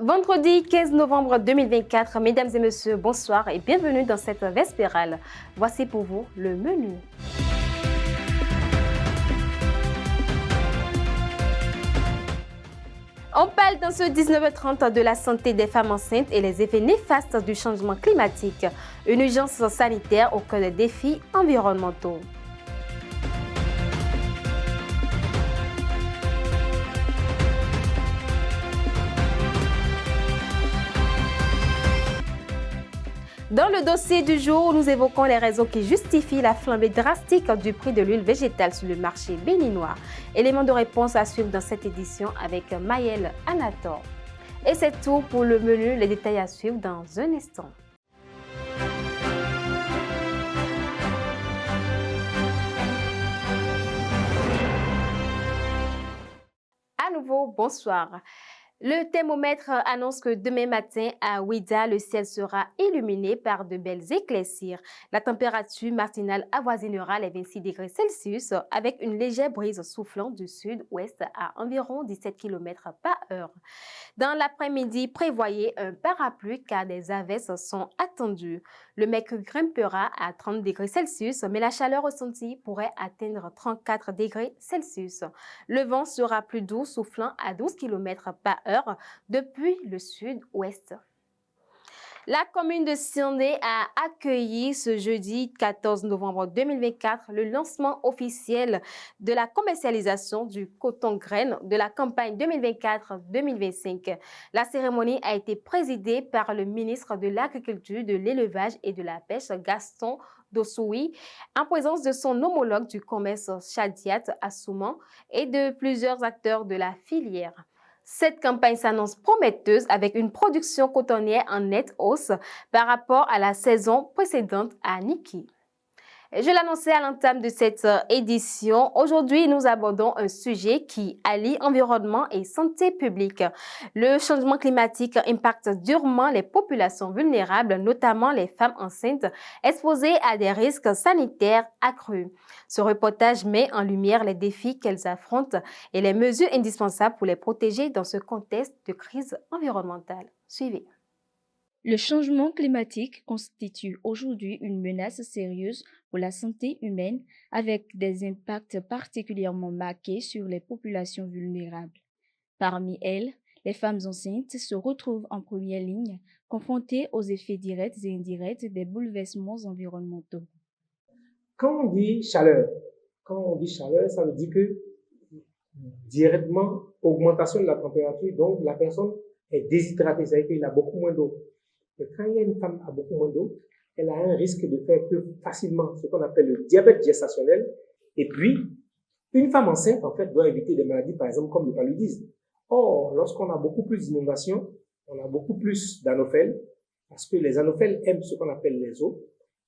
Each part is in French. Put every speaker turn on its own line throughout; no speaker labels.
Vendredi 15 novembre 2024, mesdames et messieurs, bonsoir et bienvenue dans cette vespérale. Voici pour vous le menu. On parle dans ce 19h30 de la santé des femmes enceintes et les effets néfastes du changement climatique. Une urgence sanitaire au cœur des défis environnementaux. Dans le dossier du jour, nous évoquons les raisons qui justifient la flambée drastique du prix de l'huile végétale sur le marché béninois. Élément de réponse à suivre dans cette édition avec Maëlle Anator. Et c'est tout pour le menu, les détails à suivre dans un instant. À nouveau, bonsoir. Le thermomètre annonce que demain matin à Ouidah, le ciel sera illuminé par de belles éclaircies. La température matinale avoisinera les 26 degrés Celsius avec une légère brise soufflant du sud-ouest à environ 17 km par heure. Dans l'après-midi, prévoyez un parapluie car des averses sont attendues. Le mercure grimpera à 30 degrés Celsius, mais la chaleur ressentie pourrait atteindre 34 degrés Celsius. Le vent sera plus doux, soufflant à 12 km par heure depuis le sud-ouest. La commune de Sirné a accueilli ce jeudi 14 novembre 2024 le lancement officiel de la commercialisation du coton-graine de la campagne 2024-2025. La cérémonie a été présidée par le ministre de l'Agriculture, de l'Élevage et de la Pêche, Gaston Dossoui, en présence de son homologue du commerce Chadiat Assouman et de plusieurs acteurs de la filière. Cette campagne s'annonce prometteuse avec une production cotonnière en nette hausse par rapport à la saison précédente à Niki. Je l'annonçais à l'entame de cette édition. Aujourd'hui, nous abordons un sujet qui allie environnement et santé publique. Le changement climatique impacte durement les populations vulnérables, notamment les femmes enceintes exposées à des risques sanitaires accrus. Ce reportage met en lumière les défis qu'elles affrontent et les mesures indispensables pour les protéger dans ce contexte de crise environnementale. Suivez.
Le changement climatique constitue aujourd'hui une menace sérieuse pour la santé humaine avec des impacts particulièrement marqués sur les populations vulnérables. Parmi elles, les femmes enceintes se retrouvent en première ligne, confrontées aux effets directs et indirects des bouleversements environnementaux.
Quand on dit chaleur, ça veut dire que directement, augmentation de la température, donc la personne est déshydratée, c'est-à-dire qu'il a beaucoup moins d'eau. Mais quand il y a une femme qui a beaucoup moins d'eau, elle a un risque de faire plus facilement ce qu'on appelle le diabète gestationnel. Et puis, une femme enceinte, en fait, doit éviter des maladies, par exemple, comme le paludisme. Or, lorsqu'on a beaucoup plus d'inondations, on a beaucoup plus d'anophèles, parce que les anophèles aiment ce qu'on appelle les eaux.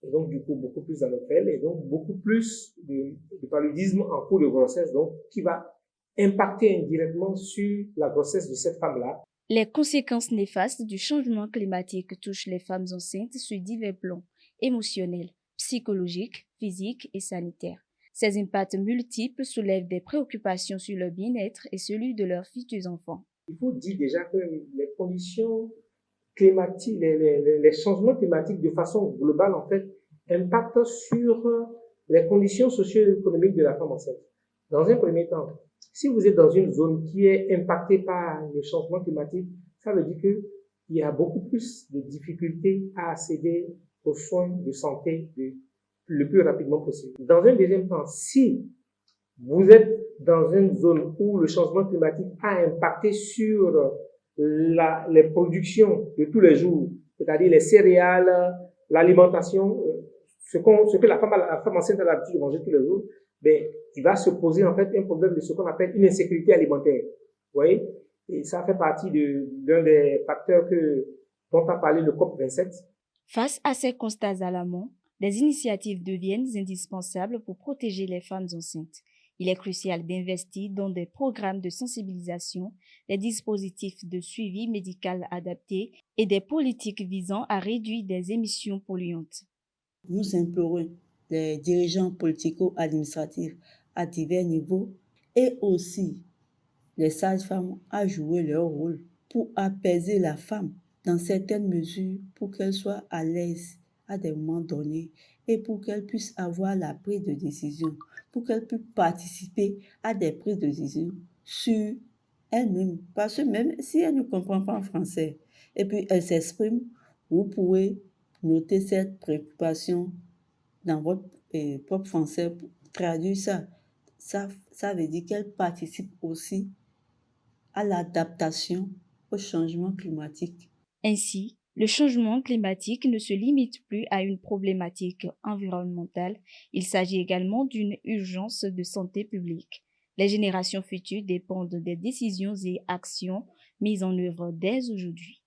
Et donc, du coup, beaucoup plus d'anophèles, et donc beaucoup plus de paludisme en cours de grossesse, donc, qui va impacter indirectement sur la grossesse de cette femme-là.
Les conséquences néfastes du changement climatique touchent les femmes enceintes sur divers plans, émotionnels, psychologiques, physiques et sanitaires. Ces impacts multiples soulèvent des préoccupations sur leur bien-être et celui de leurs futurs enfants.
Il faut dire déjà que les conditions climatiques, les changements climatiques de façon globale, en fait, impactent sur les conditions socio-économiques de la femme enceinte. Dans un premier temps, si vous êtes dans une zone qui est impactée par le changement climatique, ça veut dire qu'il y a beaucoup plus de difficultés à accéder aux soins de santé le plus rapidement possible. Dans un deuxième temps, si vous êtes dans une zone où le changement climatique a impacté sur les productions de tous les jours, c'est-à-dire les céréales, l'alimentation, ce que la femme enceinte a l'habitude de manger tous les jours, ben, il va se poser en fait un problème de ce qu'on appelle une insécurité alimentaire. Vous voyez? Et ça fait partie d'un des facteurs dont a parlé le COP27.
Face à ces constats alarmants, des initiatives deviennent indispensables pour protéger les femmes enceintes. Il est crucial d'investir dans des programmes de sensibilisation, des dispositifs de suivi médical adaptés et des politiques visant à réduire des émissions polluantes.
Nous implorons les dirigeants politico-administratifs à divers niveaux et aussi les sages-femmes à jouer leur rôle pour apaiser la femme dans certaines mesures, pour qu'elle soit à l'aise à des moments donnés et pour qu'elle puisse avoir la prise de décision, pour qu'elle puisse participer à des prises de décision sur elle-même. Parce que même si elle ne comprend pas en français et puis elle s'exprime, vous pouvez noter cette préoccupation dans votre propre français pour traduire ça. Ça veut dire qu'elle participe aussi à l'adaptation au changement climatique.
Ainsi, le changement climatique ne se limite plus à une problématique environnementale, il s'agit également d'une urgence de santé publique. Les générations futures dépendent des décisions et actions mises en œuvre dès aujourd'hui.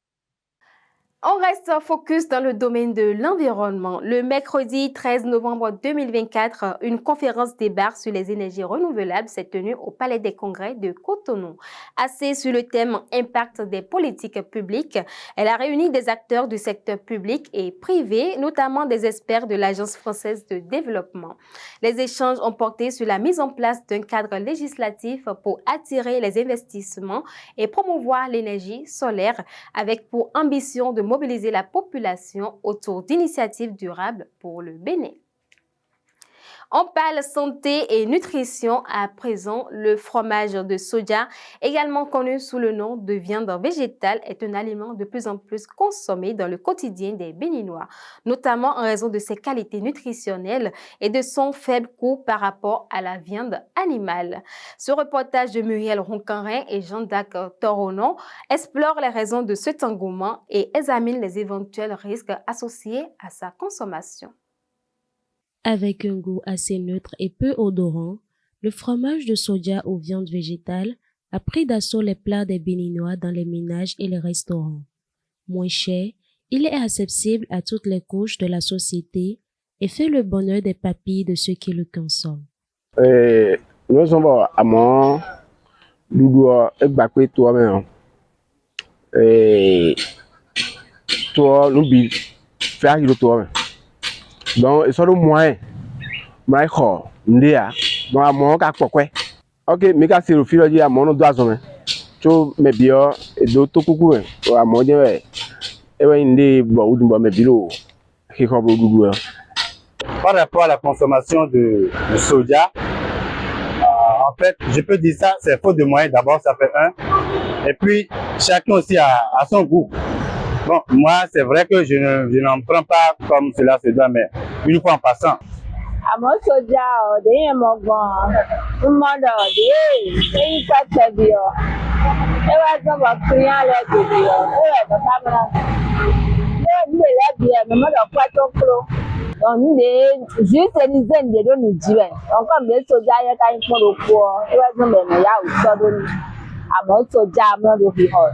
On reste focus dans le domaine de l'environnement. Le mercredi 13 novembre 2024, une conférence débat sur les énergies renouvelables s'est tenue au Palais des Congrès de Cotonou. Assise sur le thème impact des politiques publiques, elle a réuni des acteurs du secteur public et privé, notamment des experts de l'Agence française de développement. Les échanges ont porté sur la mise en place d'un cadre législatif pour attirer les investissements et promouvoir l'énergie solaire, avec pour ambition de mobiliser la population autour d'initiatives durables pour le Bénin. On parle santé et nutrition à présent. Le fromage de soja, également connu sous le nom de viande végétale, est un aliment de plus en plus consommé dans le quotidien des Béninois, notamment en raison de ses qualités nutritionnelles et de son faible coût par rapport à la viande animale. Ce reportage de Muriel Roncarin et Jean-Dac Toronon explore les raisons de cet engouement et examine les éventuels risques associés à sa consommation.
Avec un goût assez neutre et peu odorant, le fromage de soja aux viandes végétales a pris d'assaut les plats des Béninois dans les ménages et les restaurants. Moins cher, il est accessible à toutes les couches de la société et fait le bonheur des papilles de ceux qui le consomment.
Nous sommes à mon doudou et toi-même. Et toi, nous bivons faire le toi-même. Donc, il le moyen. Mais donc à mon cas quoi. Ok, mais quand c'est le fil de à mon doigt sommet. Tu me bien et d'autres coucou à mon dieu. Et ouais, il bon ou me bilo. Qui comme doudou.
Par rapport à la consommation de soja, en fait, je peux dire ça, c'est faute de moyens. D'abord, ça fait un. Et puis, chacun aussi a son goût. Bon, moi, c'est vrai que je n'en prends pas comme cela se doit, mais une fois en passant.
Àmọ́ sójà ọ̀dẹ́ yẹn mọ̀ gan-an ń mọ́dọ̀ ọ̀dẹ́ èyí pẹ́pẹ́ bí ọ. Ẹ wá sọ̀bọ̀ kiri alẹ́ gbèdé ọ, ó rẹ̀ tó kámẹ́rà. Ṣé nílé lẹ́bi ẹ̀ mi mọ́dọ̀ pẹ́ tó kúrò? Nílé juste ní zèǹdé lónìí jí rẹ̀. Ọ̀nkọ́ mi sójà yẹ ká yín kúrò kú ọ. Ẹ wá sọ̀bọ̀ ẹ̀mọ̀ yá òótọ́ lónìí. Àmọ́ sójà mọ́dọ̀ fi hàn.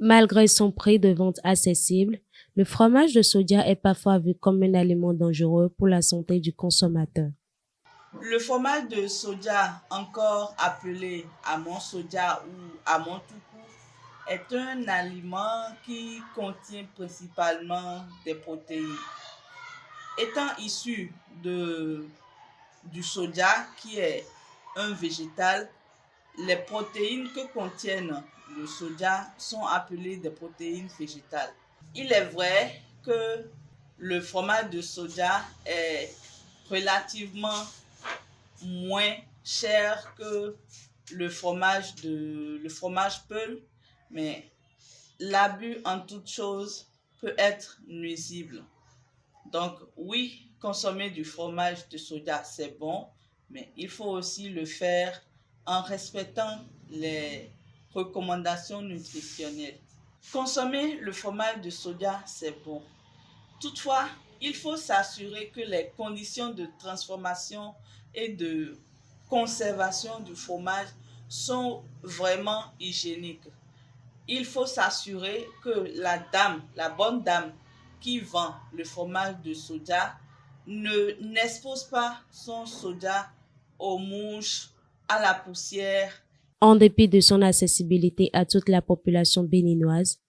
Malgré son prix de vente accessible, le fromage de soja est parfois vu comme un aliment dangereux pour la santé du consommateur.
Le fromage de soja, encore appelé amon soja ou amon toukou, est un aliment qui contient principalement des protéines. Étant issu du soja, qui est un végétal, les protéines que contiennent le soja sont appelées des protéines végétales. Il est vrai que le fromage de soja est relativement moins cher que le fromage peul, mais l'abus en toute chose peut être nuisible. Donc oui, consommer du fromage de soja, c'est bon, mais il faut aussi le faire en respectant les recommandations nutritionnelles. Consommer le fromage de soja, c'est bon. Toutefois, il faut s'assurer que les conditions de transformation et de conservation du fromage sont vraiment hygiéniques. Il faut s'assurer que la bonne dame qui vend le fromage de soja n'expose pas son soja aux mouches, à la poussière.
En dépit de son accessibilité à toute la population béninoise,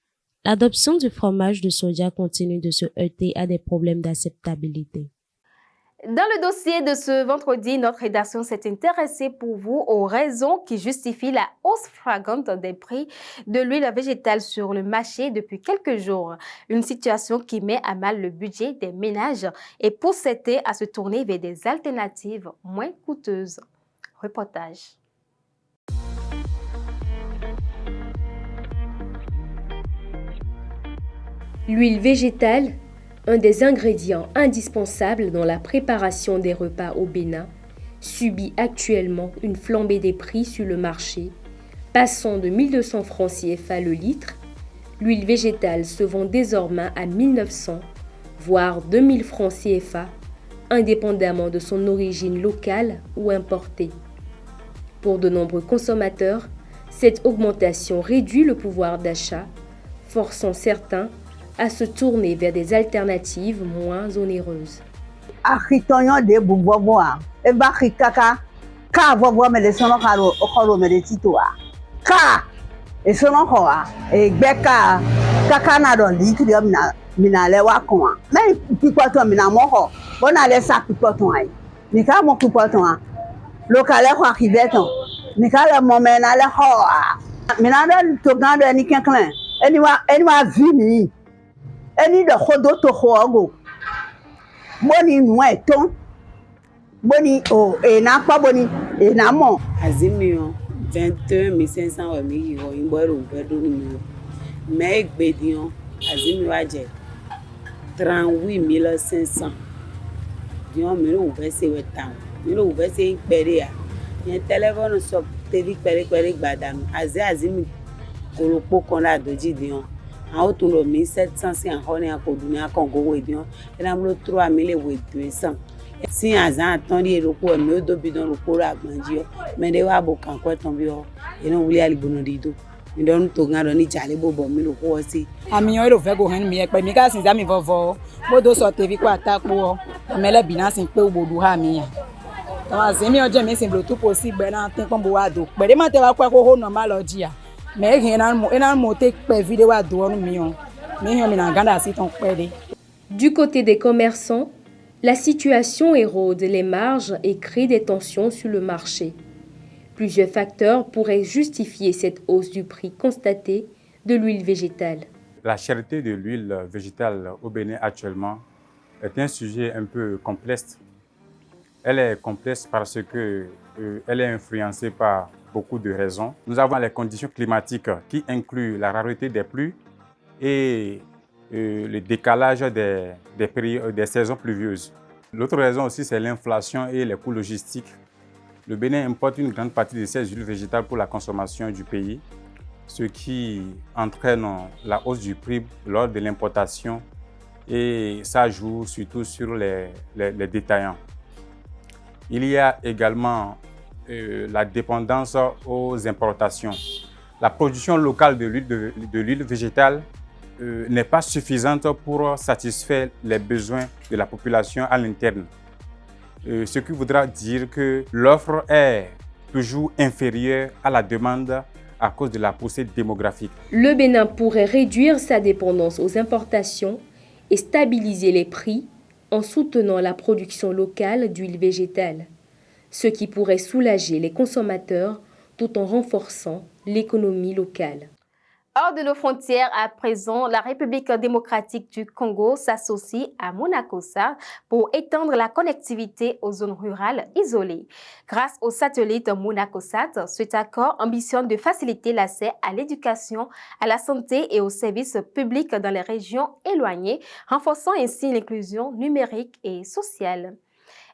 l'adoption du fromage de soja continue de se heurter à des problèmes d'acceptabilité.
Dans le dossier de ce vendredi, notre rédaction s'est intéressée pour vous aux raisons qui justifient la hausse flagrante des prix de l'huile végétale sur le marché depuis quelques jours. Une situation qui met à mal le budget des ménages et pousse certains à se tourner vers des alternatives moins coûteuses. Reportage.
L'huile végétale, un des ingrédients indispensables dans la préparation des repas au Bénin, subit actuellement une flambée des prix sur le marché, passant de 1200 francs CFA le litre. L'huile végétale se vend désormais à 1900, voire 2000 francs CFA, indépendamment de son origine locale ou importée. Pour de nombreux consommateurs, cette augmentation réduit le pouvoir d'achat, forçant certains à se tourner vers des alternatives moins onéreuses.
Any the hodo to hogo. Boni nueton. Boni o enapa boni enamo.
Azimio 21 500 emi yo imboro bedo ni. Me gbedion azimio aje 38 500. Dion mi lo be se wetan. Mi lo be se pere ya. Yen telephone so TV pere gbadanu. Azimi kolopo kon la doji dion. A outro 1700 si anhone a kodunia kongo wedion ena mlo 3000 wedwesa si azan atandi eloko me do bidon loko ra gbanji me de wa bo kan ko ton bi o ena wuli ali bonodido mi don to gan do ni jale bobo mi loko si
ami yo lo fe go han mi e pe mi ka sin za mi vovo bodo so tevi ko atapo o mele binansin pe obodu ha mi yan tama se mi oje mi sin blo tu possible na tin pon bo wa do pe de ma te wa ko ho normal lojia.
Du côté des commerçants, la situation érode les marges et crée des tensions sur le marché. Plusieurs facteurs pourraient justifier cette hausse du prix constatée de l'huile végétale.
La cherté de l'huile végétale au Bénin actuellement est un sujet un peu complexe. Elle est complexe parce qu'elle est influencée par beaucoup de raisons. Nous avons les conditions climatiques qui incluent la rareté des pluies et le décalage des saisons pluvieuses. L'autre raison aussi, c'est l'inflation et les coûts logistiques. Le Bénin importe une grande partie de ses huiles végétales pour la consommation du pays, ce qui entraîne la hausse du prix lors de l'importation et ça joue surtout sur les détaillants. Il y a également la dépendance aux importations. La production locale de l'huile végétale n'est pas suffisante pour satisfaire les besoins de la population à l'interne. Ce qui voudra dire que l'offre est toujours inférieure à la demande à cause de la poussée démographique.
Le Bénin pourrait réduire sa dépendance aux importations et stabiliser les prix en soutenant la production locale d'huile végétale, ce qui pourrait soulager les consommateurs tout en renforçant l'économie locale.
Hors de nos frontières, à présent, la République démocratique du Congo s'associe à Monacosat pour étendre la connectivité aux zones rurales isolées. Grâce au satellite Monacosat, cet accord ambitionne de faciliter l'accès à l'éducation, à la santé et aux services publics dans les régions éloignées, renforçant ainsi l'inclusion numérique et sociale.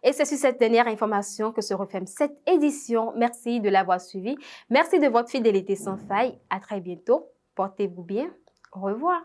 Et c'est sur cette dernière information que se referme cette édition. Merci de l'avoir suivi. Merci de votre fidélité sans faille. À très bientôt. Portez-vous bien. Au revoir.